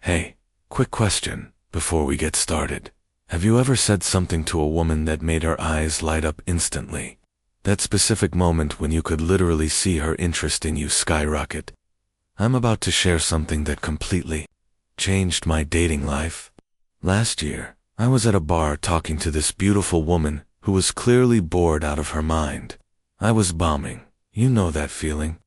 Hey, quick question, before we get started. Have you ever said something to a woman that made her eyes light up instantly? That specific moment when you could literally see her interest in you skyrocket. I'm about to share something that completely changed my dating life. Last year, I was at a bar talking to this beautiful woman who was clearly bored out of her mind. I was bombing. You know that feeling.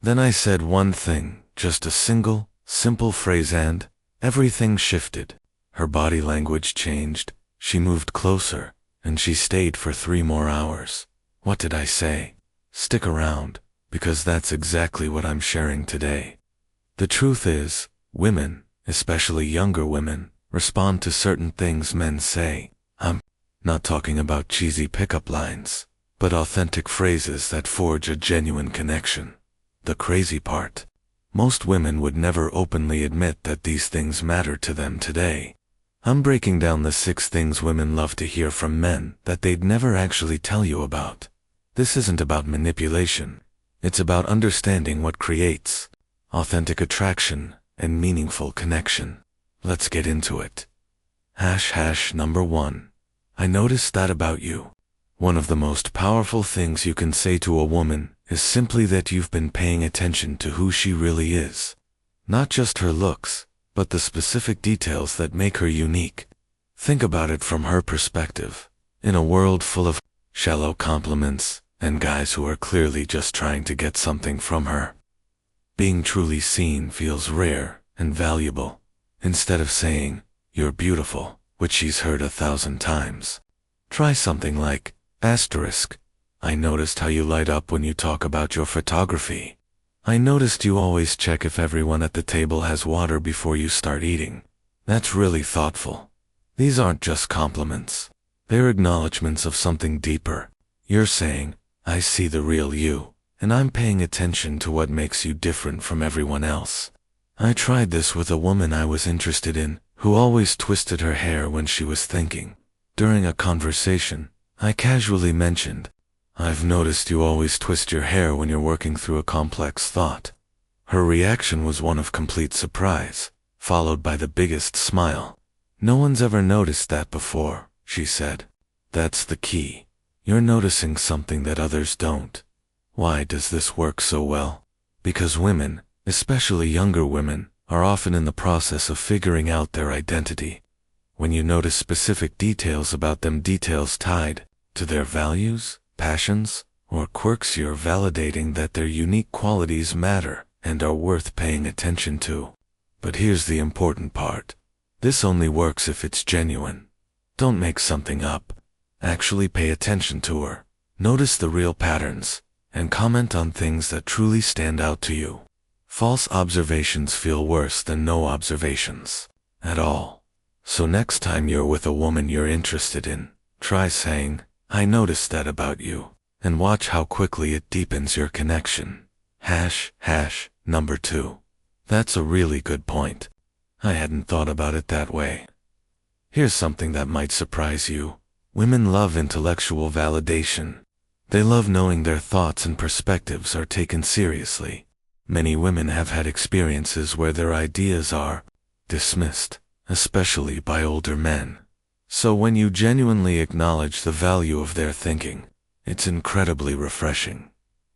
Then I said one thing, just a single, simple phrase, and everything shifted. Her body language changed, she moved closer, and she stayed for 3 more hours. What did I say? Stick around, because that's exactly what I'm sharing today. The truth is, women, especially younger women, respond to certain things men say. I'm not talking about cheesy pickup lines, but authentic phrases that forge a genuine connection. The crazy part, most women would never openly admit that these things matter to them today. I'm breaking down the 6 things women love to hear from men that they'd never actually tell you about. This isn't about manipulation. It's about understanding what creates authentic attraction and meaningful connection. Let's get into it. Number 1. I noticed that about you. One of the most powerful things you can say to a woman is simply that you've been paying attention to who she really is. Not just her looks, but the specific details that make her unique. Think about it from her perspective. In a world full of shallow compliments and guys who are clearly just trying to get something from her, being truly seen feels rare and valuable. Instead of saying, "You're beautiful," which she's heard 1,000 times, try something like, I noticed how you light up when you talk about your photography. I noticed you always check if everyone at the table has water before you start eating. That's really thoughtful. These aren't just compliments. They're acknowledgments of something deeper. You're saying, I see the real you, and I'm paying attention to what makes you different from everyone else. I tried this with a woman I was interested in, who always twisted her hair when she was thinking. During a conversation, I casually mentioned, I've noticed you always twist your hair when you're working through a complex thought. Her reaction was one of complete surprise, followed by the biggest smile. No one's ever noticed that before, she said. That's the key. You're noticing something that others don't. Why does this work so well? Because women, especially younger women, are often in the process of figuring out their identity. When you notice specific details about them, details tied to their values, passions, or quirks, you're validating that their unique qualities matter and are worth paying attention to. But here's the important part. This only works if it's genuine. Don't make something up. Actually pay attention to her. Notice the real patterns, and comment on things that truly stand out to you. False observations feel worse than no observations at all. So next time you're with a woman you're interested in, try saying, I noticed that about you, and watch how quickly it deepens your connection. Number 2. That's a really good point. I hadn't thought about it that way. Here's something that might surprise you. Women love intellectual validation. They love knowing their thoughts and perspectives are taken seriously. Many women have had experiences where their ideas are dismissed, especially by older men. So when you genuinely acknowledge the value of their thinking, it's incredibly refreshing.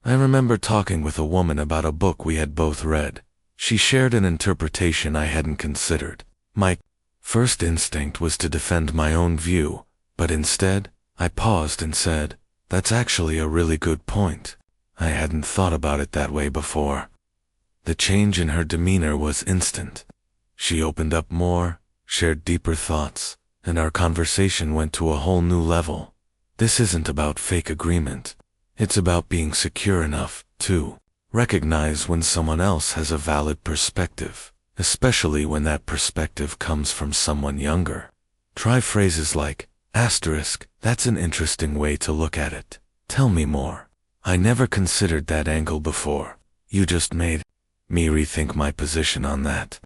I remember talking with a woman about a book we had both read. She shared an interpretation I hadn't considered. My first instinct was to defend my own view, but instead, I paused and said, that's actually a really good point. I hadn't thought about it that way before. The change in her demeanor was instant. She opened up more, shared deeper thoughts, and our conversation went to a whole new level. This isn't about fake agreement. It's about being secure enough to recognize when someone else has a valid perspective, especially when that perspective comes from someone younger. Try phrases like, that's an interesting way to look at it. Tell me more. I never considered that angle before. You just made me rethink my position on that.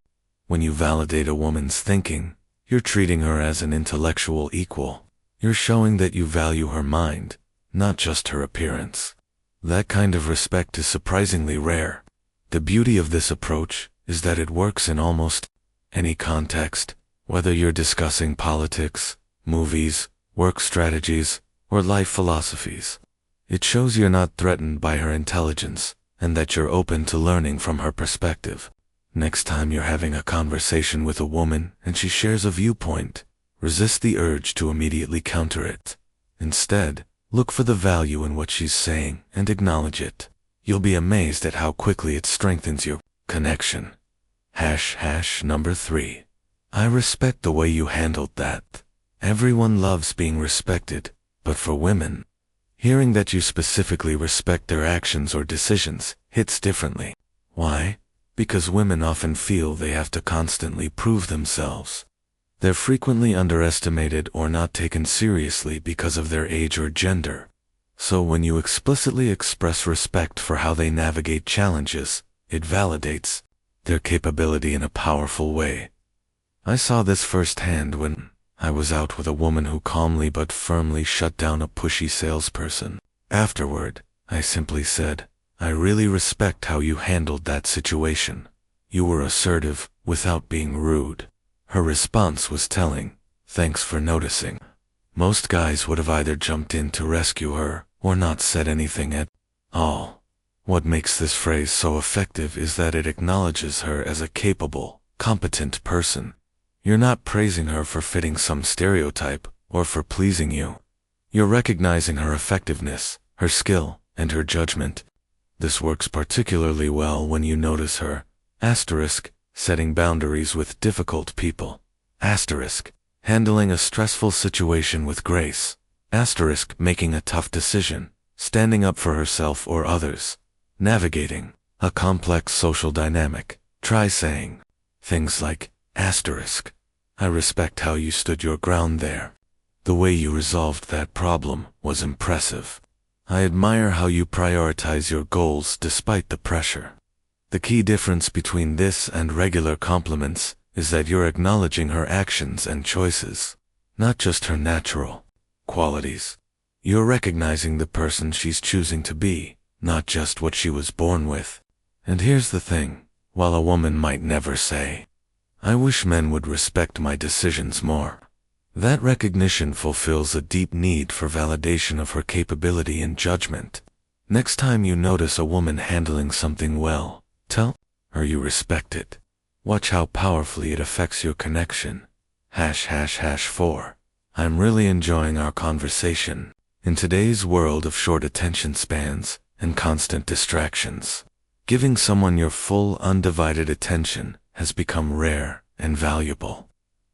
When you validate a woman's thinking, you're treating her as an intellectual equal. You're showing that you value her mind, not just her appearance. That kind of respect is surprisingly rare. The beauty of this approach is that it works in almost any context, whether you're discussing politics, movies, work strategies, or life philosophies. It shows you're not threatened by her intelligence, and that you're open to learning from her perspective. Next time you're having a conversation with a woman and she shares a viewpoint, resist the urge to immediately counter it. Instead, look for the value in what she's saying and acknowledge it. You'll be amazed at how quickly it strengthens your connection. Number 3. I respect the way you handled that. Everyone loves being respected, but for women, hearing that you specifically respect their actions or decisions hits differently. Why? Because women often feel they have to constantly prove themselves. They're frequently underestimated or not taken seriously because of their age or gender. So when you explicitly express respect for how they navigate challenges, it validates their capability in a powerful way. I saw this firsthand when I was out with a woman who calmly but firmly shut down a pushy salesperson. Afterward, I simply said, "I really respect how you handled that situation. You were assertive without being rude." Her response was telling. "Thanks for noticing." Most guys would have either jumped in to rescue her or not said anything at all. What makes this phrase so effective is that it acknowledges her as a capable, competent person. You're not praising her for fitting some stereotype or for pleasing you. You're recognizing her effectiveness, her skill, and her judgment. This works particularly well when you notice her setting boundaries with difficult people, handling a stressful situation with grace, making a tough decision, standing up for herself or others, navigating a complex social dynamic. Try saying things like, "I respect how you stood your ground there. The way you resolved that problem was impressive. I admire how you prioritize your goals despite the pressure." The key difference between this and regular compliments is that you're acknowledging her actions and choices, not just her natural qualities. You're recognizing the person she's choosing to be, not just what she was born with. And here's the thing, while a woman might never say, "I wish men would respect my decisions more," that recognition fulfills a deep need for validation of her capability and judgment. Next time you notice a woman handling something well, tell her you respect it. Watch how powerfully it affects your connection. 4. I'm really enjoying our conversation. In today's world of short attention spans and constant distractions, giving someone your full, undivided attention has become rare and valuable.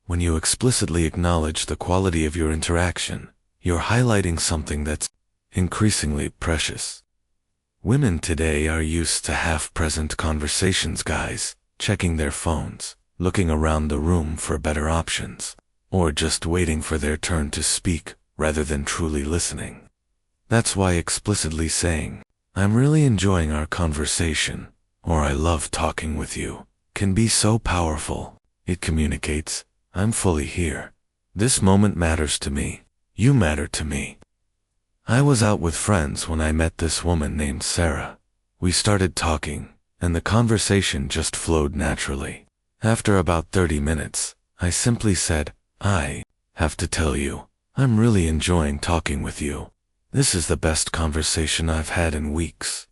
When you explicitly acknowledge the quality of your interaction, you're highlighting something that's increasingly precious. Women today are used to half-present conversations, guys, checking their phones, looking around the room for better options, or just waiting for their turn to speak rather than truly listening. That's why explicitly saying, "I'm really enjoying our conversation," or "I love talking with you," can be so powerful. It communicates, "I'm fully here. This moment matters to me. You matter to me." I was out with friends when I met this woman named Sarah. We started talking, and the conversation just flowed naturally. After about 30 minutes, I simply said, "I have to tell you, I'm really enjoying talking with you. This is the best conversation I've had in weeks."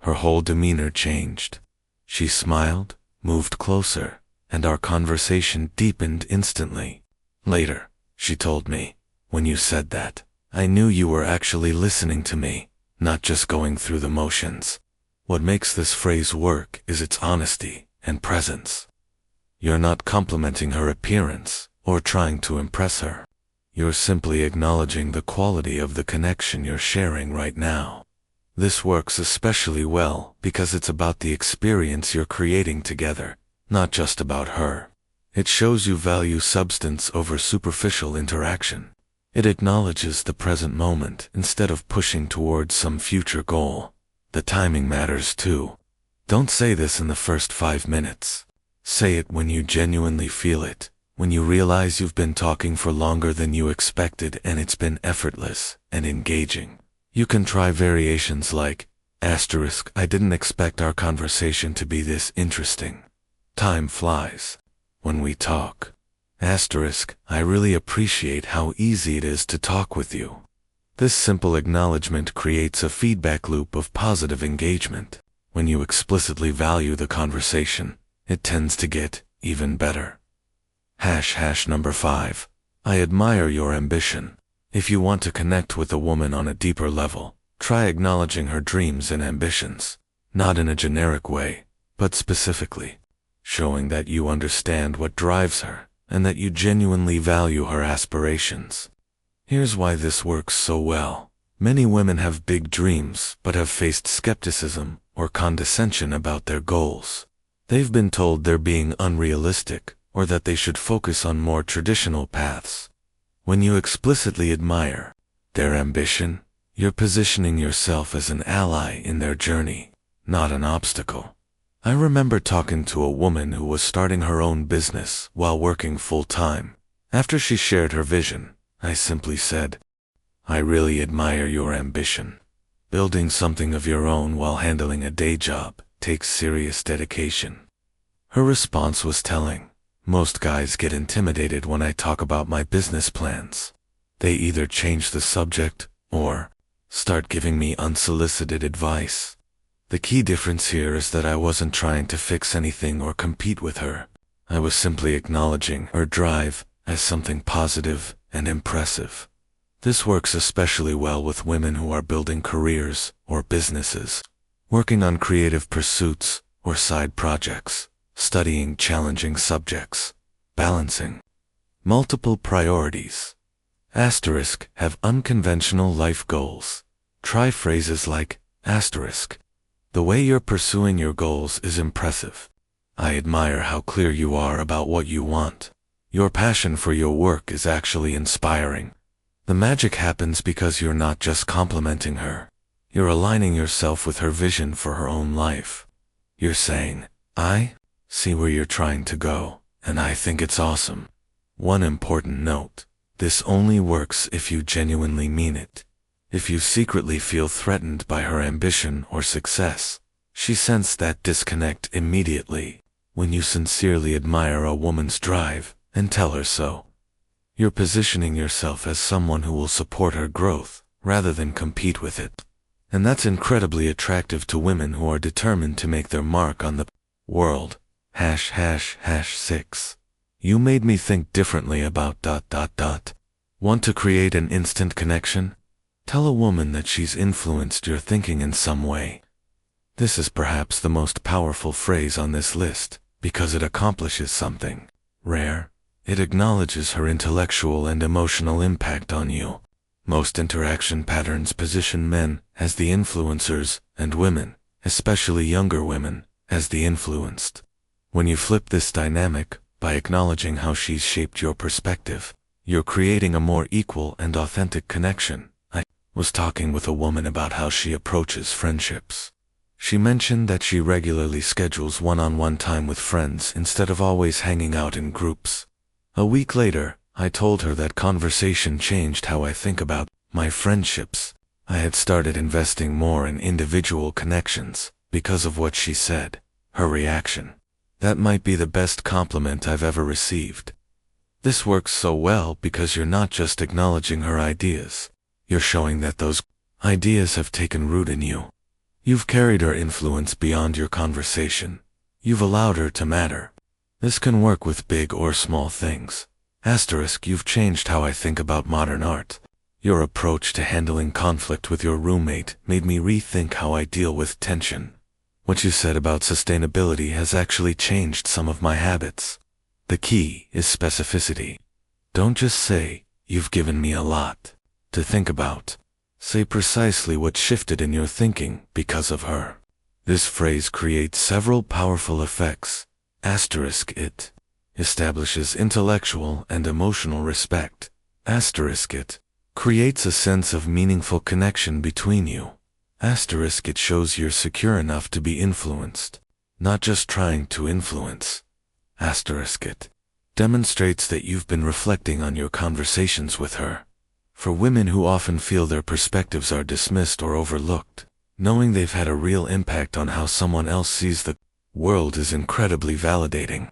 Her whole demeanor changed. She smiled, moved closer, and our conversation deepened instantly. Later, she told me, "When you said that, I knew you were actually listening to me, not just going through the motions." What makes this phrase work is its honesty and presence. You're not complimenting her appearance or trying to impress her. You're simply acknowledging the quality of the connection you're sharing right now. This works especially well because it's about the experience you're creating together, not just about her. It shows you value substance over superficial interaction. It acknowledges the present moment instead of pushing towards some future goal. The timing matters too. Don't say this in the first 5 minutes. Say it when you genuinely feel it, when you realize you've been talking for longer than you expected and it's been effortless and engaging. You can try variations like, "I didn't expect our conversation to be this interesting. Time flies." when we talk. I really appreciate how easy it is to talk with you. This simple acknowledgement creates a feedback loop of positive engagement. When you explicitly value the conversation, it tends to get even better. Number 5. I admire your ambition. If you want to connect with a woman on a deeper level, try acknowledging her dreams and ambitions, not in a generic way, but specifically, showing that you understand what drives her and that you genuinely value her aspirations. Here's why this works so well. Many women have big dreams but have faced skepticism or condescension about their goals. They've been told they're being unrealistic or that they should focus on more traditional paths. When you explicitly admire their ambition, you're positioning yourself as an ally in their journey, not an obstacle. I remember talking to a woman who was starting her own business while working full-time. After she shared her vision, I simply said, "I really admire your ambition. Building something of your own while handling a day job takes serious dedication." Her response was telling. Most guys get intimidated when I talk about my business plans. They either change the subject or start giving me unsolicited advice. The key difference here is that I wasn't trying to fix anything or compete with her. I was simply acknowledging her drive as something positive and impressive. This works especially well with women who are building careers or businesses, working on creative pursuits or side projects, studying challenging subjects, balancing multiple priorities. Have unconventional life goals. Try phrases like "The way you're pursuing your goals is impressive. I admire how clear you are about what you want. Your passion for your work is actually inspiring." The magic happens because you're not just complimenting her. You're aligning yourself with her vision for her own life. You're saying, "I see where you're trying to go, and I think it's awesome." One important note: this only works if you genuinely mean it. If you secretly feel threatened by her ambition or success, she senses that disconnect immediately. When you sincerely admire a woman's drive and tell her so, you're positioning yourself as someone who will support her growth rather than compete with it. And that's incredibly attractive to women who are determined to make their mark on the world. 6. You made me think differently about ... Want to create an instant connection? Tell a woman that she's influenced your thinking in some way. This is perhaps the most powerful phrase on this list because it accomplishes something rare. It acknowledges her intellectual and emotional impact on you. Most interaction patterns position men as the influencers and women, especially younger women, as the influenced. When you flip this dynamic by acknowledging how she's shaped your perspective, you're creating a more equal and authentic connection. I was talking with a woman about how she approaches friendships. She mentioned that she regularly schedules one-on-one time with friends instead of always hanging out in groups. A week later, I told her that conversation changed how I think about my friendships. I had started investing more in individual connections because of what she said. Her reaction: "That might be the best compliment I've ever received." This works so well because you're not just acknowledging her ideas. You're showing that those ideas have taken root in you. You've carried her influence beyond your conversation. You've allowed her to matter. This can work with big or small things. You've changed how I think about modern art. Your approach to handling conflict with your roommate made me rethink how I deal with tension. What you said about sustainability has actually changed some of my habits. The key is specificity. Don't just say, "You've given me a lot to think about." Say precisely what shifted in your thinking because of her. This phrase creates several powerful effects. It establishes intellectual and emotional respect. It creates a sense of meaningful connection between you. It shows you're secure enough to be influenced, not just trying to influence. It demonstrates that you've been reflecting on your conversations with her. For women who often feel their perspectives are dismissed or overlooked, knowing they've had a real impact on how someone else sees the world is incredibly validating.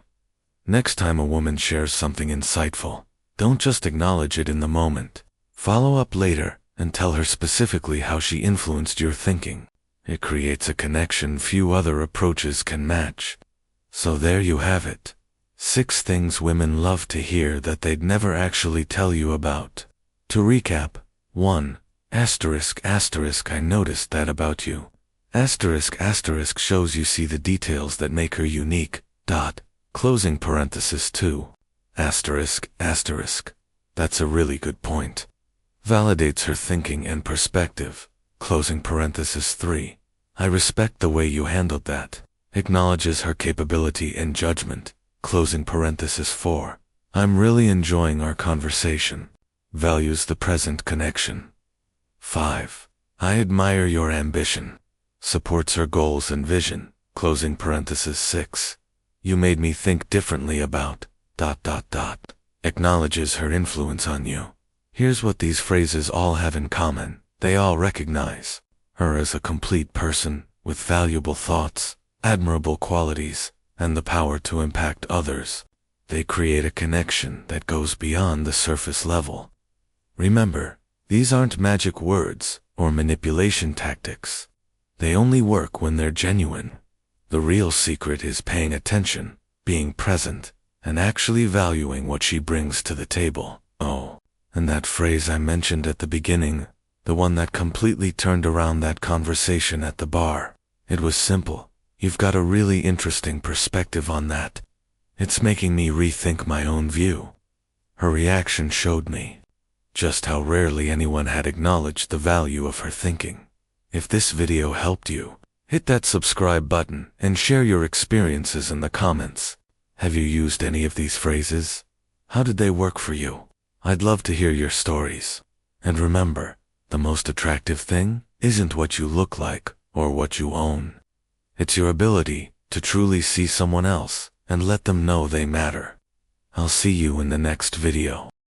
Next time a woman shares something insightful, don't just acknowledge it in the moment. Follow up later and tell her specifically how she influenced your thinking. It creates a connection few other approaches can match. So there you have it. 6 things women love to hear that they'd never actually tell you about. To recap, 1. I noticed that about you. Shows you see the details that make her unique. Closing parenthesis 2. That's a really good point. Validates her thinking and perspective. Closing parenthesis 3. I respect the way you handled that. Acknowledges her capability and judgment. Closing parenthesis 4. I'm really enjoying our conversation. Values the present connection. 5. I admire your ambition. Supports her goals and vision. Closing parenthesis 6. You made me think differently about... Acknowledges her influence on you. Here's what these phrases all have in common. They all recognize her as a complete person with valuable thoughts, admirable qualities, and the power to impact others. They create a connection that goes beyond the surface level. Remember, these aren't magic words or manipulation tactics. They only work when they're genuine. The real secret is paying attention, being present, and actually valuing what she brings to the table. Oh, and that phrase I mentioned at the beginning, the one that completely turned around that conversation at the bar. It was simple. You've got a really interesting perspective on that. It's making me rethink my own view. Her reaction showed me just how rarely anyone had acknowledged the value of her thinking. If this video helped you, hit that subscribe button and share your experiences in the comments. Have you used any of these phrases? How did they work for you? I'd love to hear your stories. And remember, the most attractive thing isn't what you look like or what you own. It's your ability to truly see someone else and let them know they matter. I'll see you in the next video.